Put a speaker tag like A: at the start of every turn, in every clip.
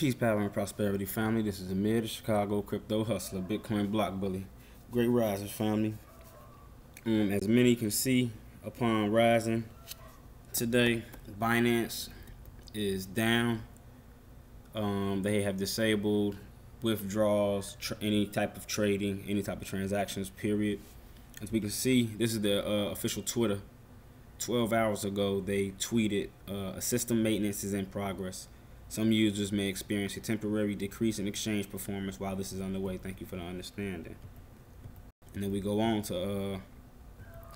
A: Peace, power, and prosperity, family. This is Amir, the Chicago crypto hustler, Bitcoin block bully. Great risers, family. As many can see, upon rising today, Binance is down. They have disabled withdrawals, any type of trading, any type of transactions, period. As we can see, this is the official Twitter. 12 hours ago, they tweeted, a system maintenance is in progress. Some users may experience a temporary decrease in exchange performance while this is underway. Thank you for the understanding. And then we go on to,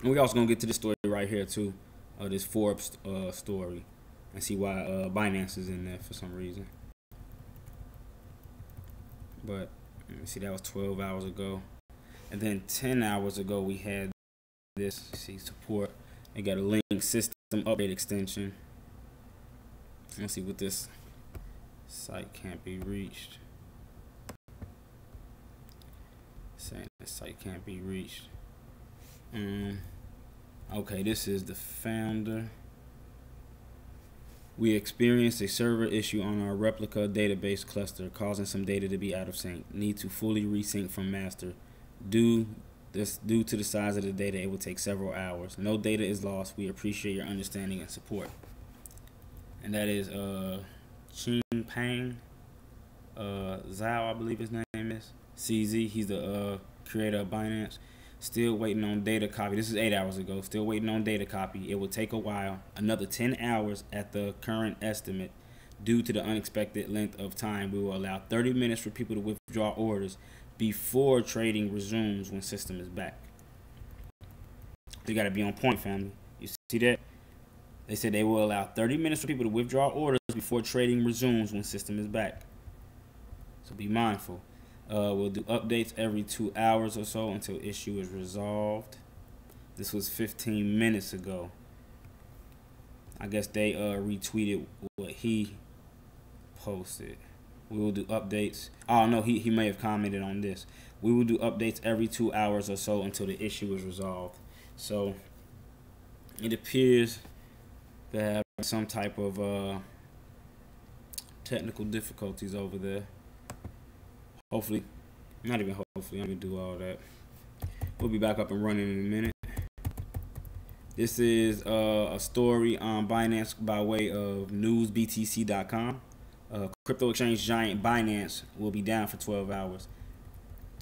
A: and we also gonna get to this story right here too, this Forbes story, and see why Binance is in there for some reason. But let me see, that was 12 hours ago, and then 10 hours ago we had this. See support. They got a link system update extension. Let's see what this site can't be reached. Saying the site can't be reached. Okay, this is the founder. We experienced a server issue on our replica database cluster, causing some data to be out of sync. Need to fully resync from master. Due to the size of the data, it will take several hours. No data is lost. We appreciate your understanding and support. And that is Ching Pang Zhao, I believe his name is. CZ, he's the creator of Binance. Still waiting on data copy. This is 8 hours ago. Still waiting on data copy. It will take a while. Another 10 hours at the current estimate. Due to the unexpected length of time, we will allow 30 minutes for people to withdraw orders before trading resumes when system is back. You got to be on point, family. You see that? They said they will allow 30 minutes for people to withdraw orders before trading resumes when system is back. So be mindful. We'll do updates every 2 hours or so until issue is resolved. This was 15 minutes ago. I guess they retweeted what he posted. We will do updates. Oh no, he may have commented on this. We will do updates every 2 hours or so until the issue is resolved. So it appears to have some type of technical difficulties over there. Hopefully, not even hopefully, I'm gonna do all that. We'll be back up and running in a minute. This is a story on Binance by way of newsbtc.com. Crypto exchange giant Binance will be down for 12 hours.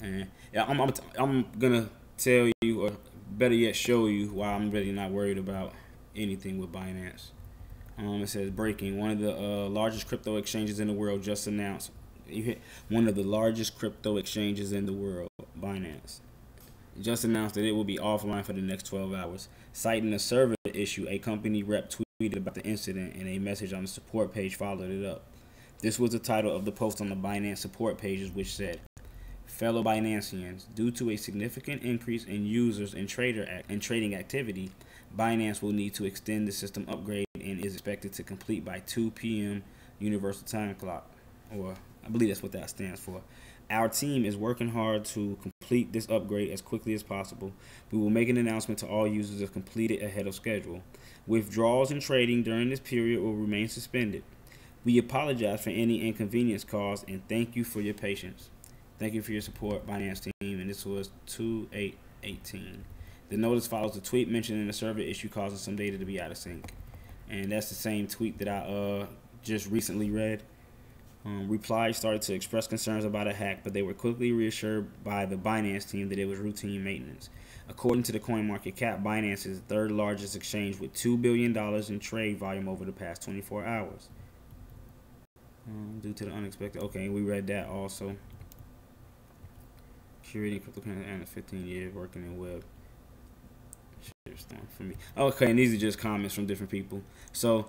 A: And yeah, I'm gonna tell you, or better yet, show you why I'm really not worried about anything with Binance. It says breaking: one of the largest crypto exchanges in the world just announced. One of the largest crypto exchanges in the world, Binance, just announced that it will be offline for the next 12 hours. Citing a server issue, a company rep tweeted about the incident, and a message on the support page followed it up. This was the title of the post on the Binance support pages, which said, "Fellow Binanceans, due to a significant increase in users and trading activity, Binance will need to extend the system upgrade and is expected to complete by 2 p.m. Universal Time Clock," or I believe that's what that stands for. "Our team is working hard to complete this upgrade as quickly as possible. We will make an announcement to all users if completed ahead of schedule. Withdrawals and trading during this period will remain suspended. We apologize for any inconvenience caused and thank you for your patience. Thank you for your support, Binance team." And this was 2/8/18. The notice follows the tweet mentioning a server issue causing some data to be out of sync. And that's the same tweet that I just recently read. Replies started to express concerns about a hack, but they were quickly reassured by the Binance team that it was routine maintenance. According to the CoinMarketCap, Binance is the third largest exchange with $2 billion in trade volume over the past 24 hours. Due to the unexpected. Okay, we read that also. Curating cryptocurrency and 15 years working in web. For me. Okay, and these are just comments from different people. So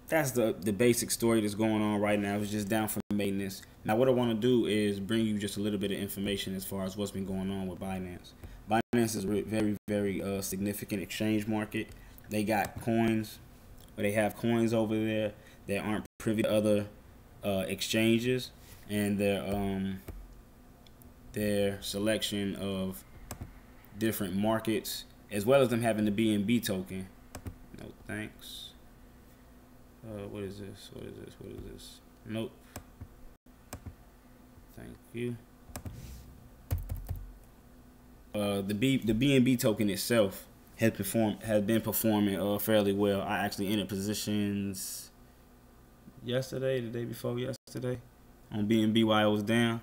A: that's the basic story that's going on right now. It's just down for maintenance. Now what I want to do is bring you just a little bit of information as far as what's been going on with Binance. Binance is a very, very significant exchange market. They got coins, or they have coins over there that aren't privy to other exchanges, and their selection of different markets, as well as them having the BNB token. No thanks. What is this? What is this? What is this? Nope. Thank you. The BNB token itself has been performing fairly well. I actually entered positions yesterday, the day before yesterday, on BNB while it was down.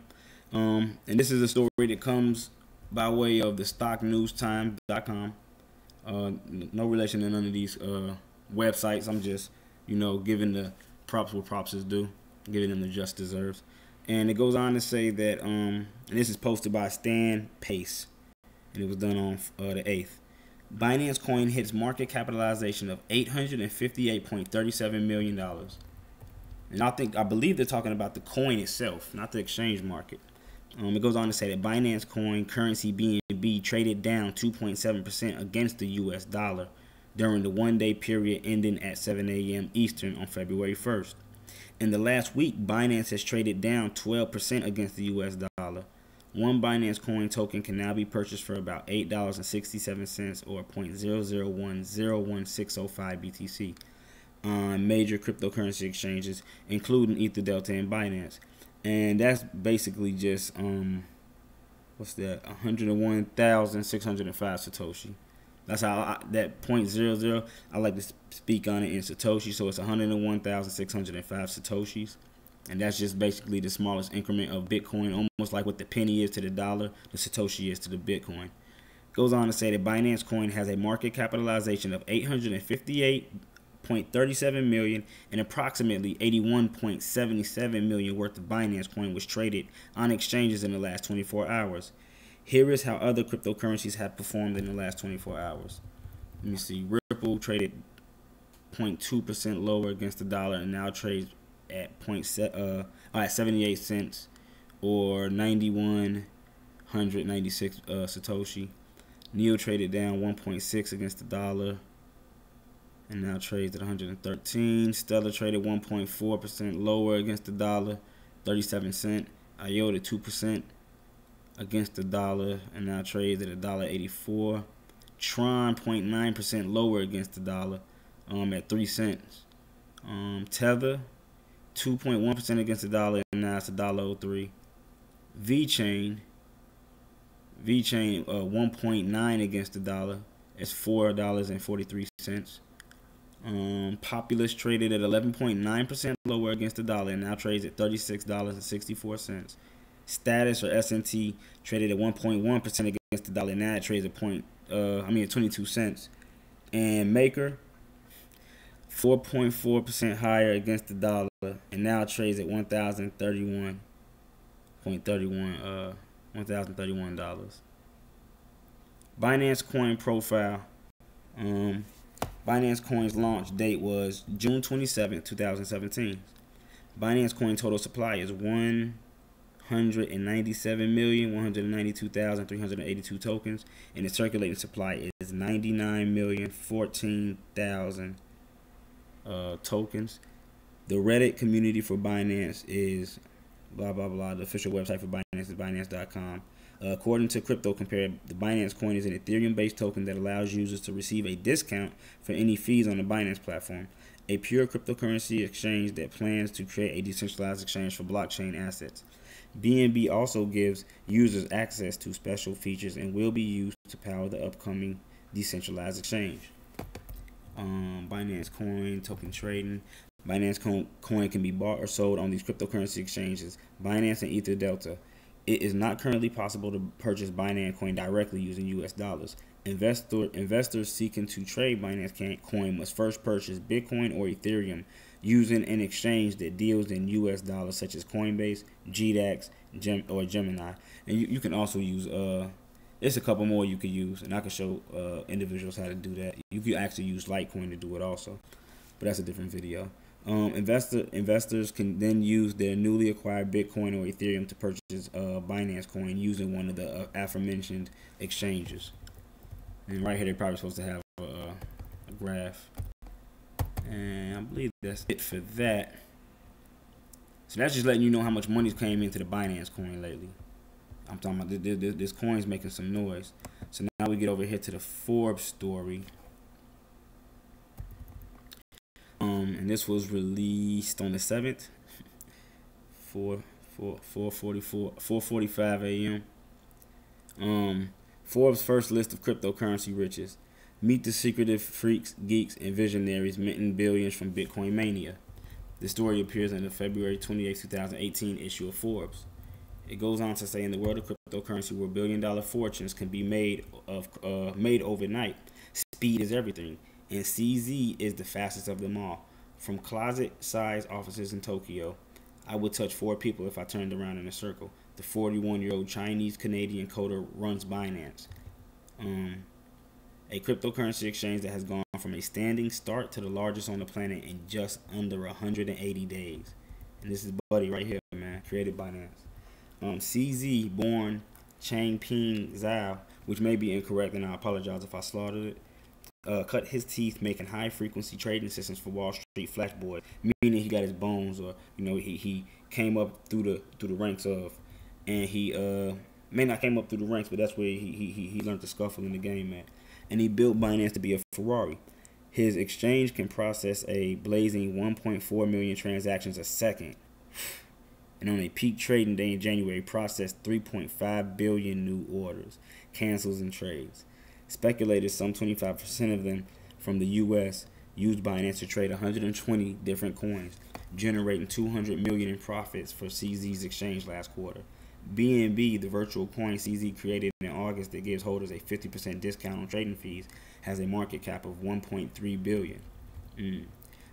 A: And this is a story that comes by way of the stocknewstime.com. No relation to none of these websites. I'm just, giving the props what props is due, giving them the just deserves. And it goes on to say that, and this is posted by Stan Pace, and it was done on the 8th. Binance Coin hits market capitalization of $858.37 million. And I believe they're talking about the coin itself, not the exchange market. It goes on to say that Binance Coin currency BNB traded down 2.7% against the US dollar during the one-day period ending at 7 a.m. Eastern on February 1st. In the last week, Binance has traded down 12% against the US dollar. One Binance Coin token can now be purchased for about $8.67 or 0.001011605 BTC on major cryptocurrency exchanges, including Ether, Delta, and Binance. And that's basically just what's that? 101,605 Satoshi. That's how that 0.00. I like to speak on it in Satoshi, so it's 101,605 Satoshis, and that's just basically the smallest increment of Bitcoin, almost like what the penny is to the dollar, the Satoshi is to the Bitcoin. Goes on to say that Binance Coin has a market capitalization of $858.37 million, and approximately $81.77 million worth of Binance Coin was traded on exchanges in the last 24 hours. Here is how other cryptocurrencies have performed in the last 24 hours. Let me see. Ripple traded 0.2% lower against the dollar and now trades at 78 cents or 9,196 Satoshi. Neo traded down 1.6 against the dollar and now trades at 113. Stellar traded 1.4% lower against the dollar, 37 cents. IOTA 2% against the dollar and now trades at $1.84. Tron 0.9% lower against the dollar at 3 cents. Tether 2.1% against the dollar and now it's $1.03. VeChain 1.9 against the dollar. It's $4.43. Populous traded at 11.9% lower against the dollar and now trades at $36.64. Status or SNT traded at 1.1% against the dollar and now it trades at 22 cents. And Maker 4.4% higher against the dollar and now trades at $1,031. Binance Coin profile. Binance Coin's launch date was June 27, 2017. Binance Coin total supply is 197,192,382 tokens, and the circulating supply is 99,014,000 tokens. The Reddit community for Binance is blah blah blah. The official website for Binance is Binance.com. According to Crypto Compare, the Binance Coin is an Ethereum-based token that allows users to receive a discount for any fees on the Binance platform, a pure cryptocurrency exchange that plans to create a decentralized exchange for blockchain assets. BNB also gives users access to special features and will be used to power the upcoming decentralized exchange. Binance Coin token trading. Binance Coin can be bought or sold on these cryptocurrency exchanges, Binance and Ether Delta. It is not currently possible to purchase Binance Coin directly using US dollars. Investors seeking to trade Binance Coin must first purchase Bitcoin or Ethereum using an exchange that deals in US dollars such as Coinbase, GDAX, or Gemini. And you can also use, there's a couple more you could use, and I can show individuals how to do that. You could actually use Litecoin to do it also, but that's a different video. Investors can then use their newly acquired Bitcoin or Ethereum to purchase Binance Coin using one of the aforementioned exchanges. And right here, they're probably supposed to have a graph. And I believe that's it for that. So that's just letting you know how much money came into the Binance Coin lately. I'm talking about this coin's making some noise. So now we get over here to the Forbes story. And this was released on the 7th, 4:45 a.m. Forbes' first list of cryptocurrency riches. Meet the secretive freaks, geeks, and visionaries minting billions from Bitcoin mania. The story appears in the February 28, 2018 issue of Forbes. It goes on to say, in the world of cryptocurrency, where billion-dollar fortunes can be made overnight, speed is everything, and CZ is the fastest of them all. From closet-sized offices in Tokyo, I would touch 4 people if I turned around in a circle. The 41-year-old Chinese-Canadian coder runs Binance, a cryptocurrency exchange that has gone from a standing start to the largest on the planet in just under 180 days. And this is Buddy right here, man, created Binance. CZ, born Changping Zhao, which may be incorrect, and I apologize if I slaughtered it, cut his teeth making high-frequency trading systems for Wall Street flash boys, meaning he got his bones, or he came up through the ranks of, and he may not came up through the ranks, but that's where he learned to scuffle in the game at. And he built Binance to be a Ferrari. His exchange can process a blazing 1.4 million transactions a second, and on a peak trading day in January, processed 3.5 billion new orders, cancels, and trades. Speculators, some 25% of them from the U.S., used Binance to trade 120 different coins, generating 200 million in profits for CZ's exchange last quarter. BNB, the virtual coin CZ created in August that gives holders a 50% discount on trading fees, has a market cap of 1.3 billion.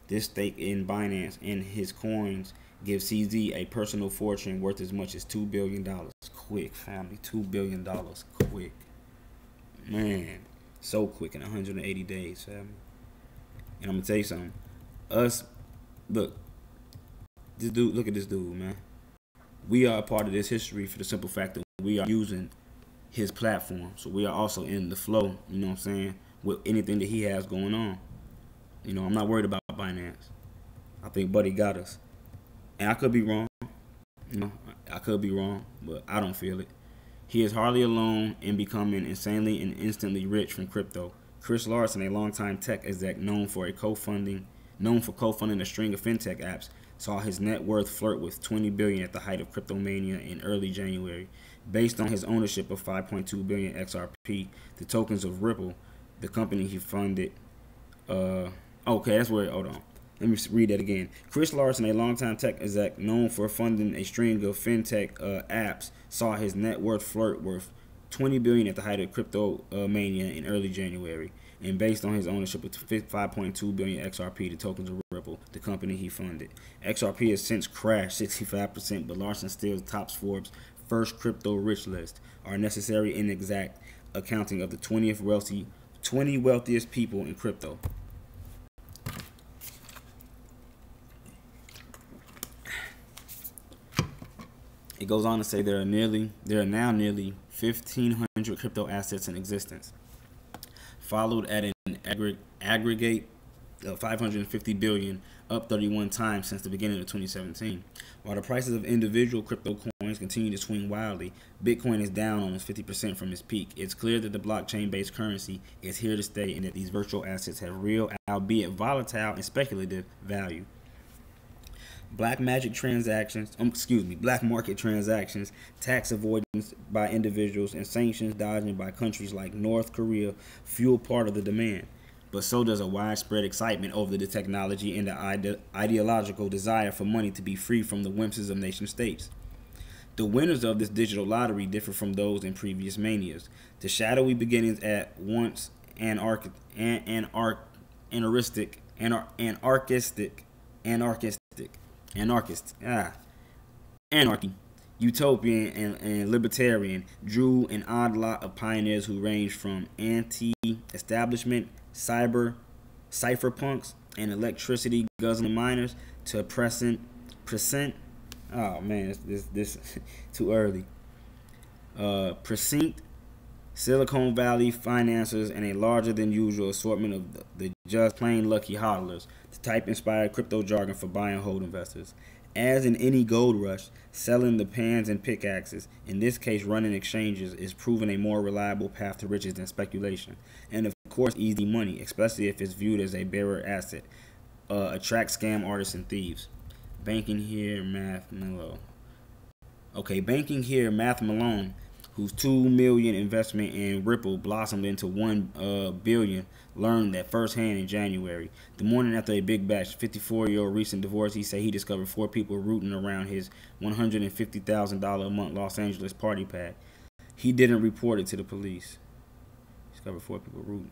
A: This stake in Binance and his coins gives CZ a personal fortune worth as much as $2 billion. Quick, family, $2 billion, quick. Man, so quick in 180 days, family. And I'm gonna tell you something. Look at this dude, man. We are a part of this history for the simple fact that we are using his platform. So we are also in the flow, you know what I'm saying, with anything that he has going on. I'm not worried about Binance. I think Buddy got us. And I could be wrong. I could be wrong, but I don't feel it. He is hardly alone in becoming insanely and instantly rich from crypto. Chris Larson, a longtime tech exec known for co-funding a string of fintech apps, saw his net worth flirt with $20 billion at the height of cryptomania in early January. Based on his ownership of 5.2 billion XRP, the tokens of Ripple, the company he funded. Hold on. Let me read that again. Chris Larson, a longtime tech exec known for funding a string of fintech apps, saw his net worth flirt worth $20 billion at the height of crypto mania in early January. And based on his ownership of 5.2 billion XRP, the tokens of Ripple, the company he funded. XRP has since crashed 65%, but Larson still tops Forbes' first crypto rich list, our necessary and exact accounting of the 20 wealthiest people in crypto. It goes on to say there are now nearly 1,500 crypto assets in existence, followed at an aggregate of 550 billion, up 31 times since the beginning of 2017. While the prices of individual crypto coins continue to swing wildly, Bitcoin is down almost 50% from its peak. It's clear that the blockchain-based currency is here to stay and that these virtual assets have real, albeit volatile and speculative, value. Black market transactions, tax avoidance by individuals, and sanctions dodging by countries like North Korea fuel part of the demand. But so does a widespread excitement over the technology and the ideological desire for money to be free from the whims of nation states. The winners of this digital lottery differ from those in previous manias. The shadowy beginnings at once anarchistic, anarchy, utopian, and libertarian drew an odd lot of pioneers who ranged from anti-establishment, cypherpunks, and electricity guzzling miners to prescient Silicon Valley financiers, and a larger than usual assortment of the just plain lucky hodlers, the type inspired crypto jargon for buy and hold investors. As in any gold rush, selling the pans and pickaxes, in this case running exchanges, is proven a more reliable path to riches than speculation. And of course, easy money, especially if it's viewed as a bearer asset, attracts scam artists and thieves. Banking here, math, mellow. Okay, banking here, Math Malone, whose $2 million investment in Ripple blossomed into $1 billion, learned that firsthand in January. The morning after a big batch, 54-year-old recent divorcee said he discovered 4 people rooting around his $150,000 a month Los Angeles party pad. He didn't report it to the police. Discovered 4 people rooting.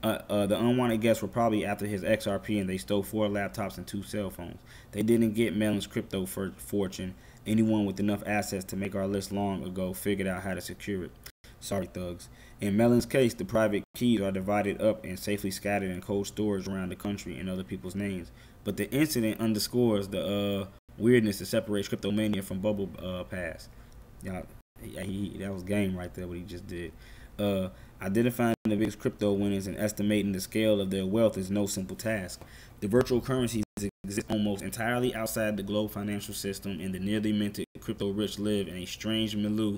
A: The unwanted guests were probably after his XRP, and they stole 4 laptops and 2 cell phones. They didn't get Mellon's crypto fortune. Anyone with enough assets to make our list long ago figured out how to secure it. Sorry, thugs. In Mellon's case, the private keys are divided up and safely scattered in cold storage around the country in other people's names. But the incident underscores the weirdness that separates cryptomania from bubble pass. That was game right there, what he just did. Identifying the biggest crypto winners and estimating the scale of their wealth is no simple task. The virtual currencies exist almost entirely outside the global financial system, and the nearly minted crypto rich live in a strange milieu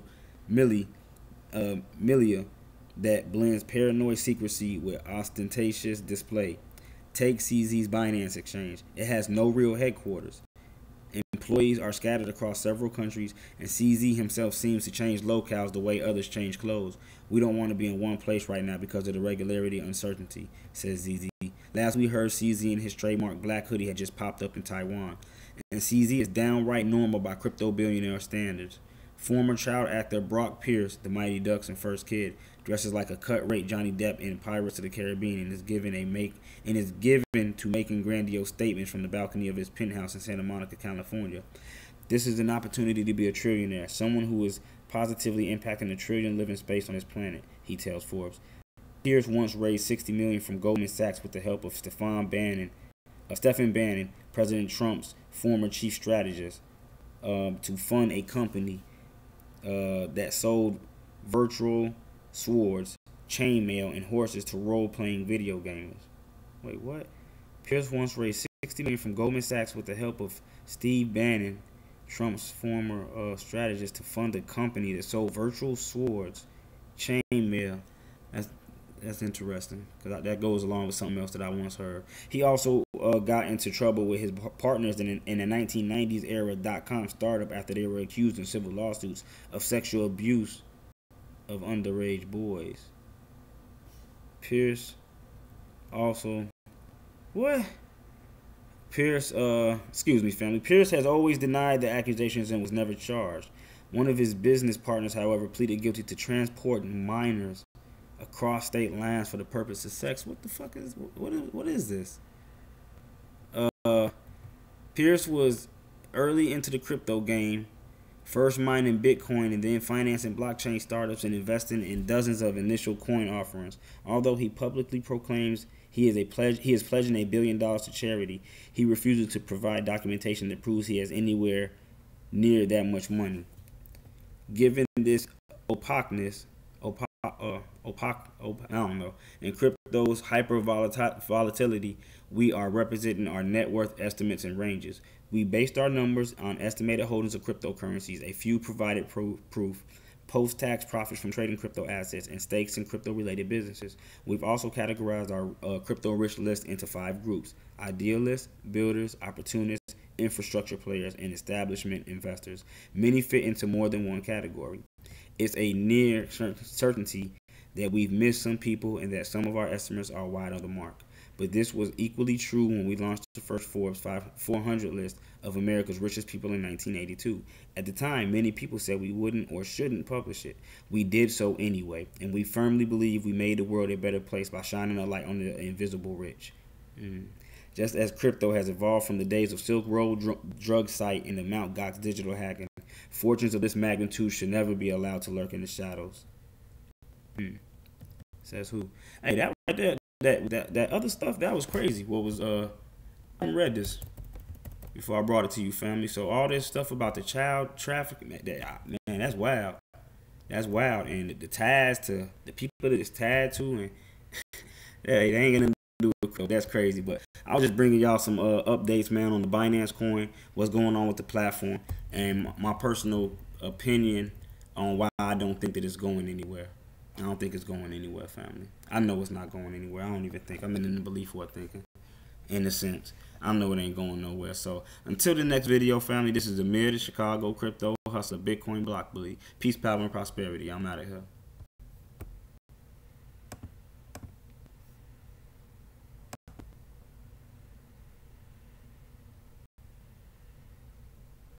A: that blends paranoid secrecy with ostentatious display. Take CZ's Binance exchange. It has no real headquarters. Employees are scattered across several countries, and CZ himself seems to change locales the way others change clothes. We don't want to be in one place right now because of the regularity and uncertainty, says ZZ. Last we heard, CZ and his trademark black hoodie had just popped up in Taiwan. And CZ is downright normal by crypto billionaire standards. Former child actor Brock Pierce, the Mighty Ducks and First Kid, dresses like a cut-rate Johnny Depp in Pirates of the Caribbean and is given to making grandiose statements from the balcony of his penthouse in Santa Monica, California. This is an opportunity to be a trillionaire, someone who is positively impacting a trillion living space on this planet, he tells Forbes. Pierce once raised $60 million from Goldman Sachs with the help of Stephen Bannon, President Trump's former chief strategist, to fund a company that sold virtual swords, chainmail, and horses to role-playing video gamers. Wait, what? Pierce once raised $60 million from Goldman Sachs with the help of Steve Bannon, Trump's former strategist, to fund a company that sold virtual swords, chainmail. That's interesting, because that goes along with something else that I once heard. He also got into trouble with his partners in the 1990s era .com startup after they were accused in civil lawsuits of sexual abuse of underage boys. Pierce also... What? Pierce, Pierce has always denied the accusations and was never charged. One of his business partners, however, pleaded guilty to transporting minors across state lines for the purpose of sex. What the fuck is... What is this? Pierce was early into the crypto game, first mining Bitcoin and then financing blockchain startups and investing in dozens of initial coin offerings. Although he publicly proclaims he is pledging $1 billion to charity, he refuses to provide documentation that proves he has anywhere near that much money. Given this opaqueness, in crypto's hyper volatility, we are representing our net worth estimates and ranges. We based our numbers on estimated holdings of cryptocurrencies, a few provided proof, post-tax profits from trading crypto assets, and stakes in crypto-related businesses. We've also categorized our crypto-rich list into 5 groups: idealists, builders, opportunists, infrastructure players, and establishment investors. Many fit into more than one category. It's a near certainty that we've missed some people and that some of our estimates are wide of the mark. But this was equally true when we launched the first Forbes 400 list of America's richest people in 1982. At the time, many people said we wouldn't or shouldn't publish it. We did so anyway, and we firmly believe we made the world a better place by shining a light on the invisible rich. Just as crypto has evolved from the days of Silk Road drug site and the Mt. Gox digital hacking, fortunes of this magnitude should never be allowed to lurk in the shadows. Says who? Hey, that right there, that other stuff, that was crazy. What was I read this before I brought it to you, family. So all this stuff about the child trafficking, man, that's wild. That's wild. And the ties to the people that it's tied to, and they ain't gonna do it. That's crazy. But I was just bringing y'all some updates, man, on the Binance coin, what's going on with the platform, and my personal opinion on why I don't think that it's going anywhere. I don't think it's going anywhere, family. I know it's not going anywhere. I don't even think. I'm in the belief what thinking. In a sense, I know it ain't going nowhere. So until the next video, family, this is Amir, the Chicago Crypto hustler, Bitcoin block bully. Peace, power, and prosperity. I'm out of here.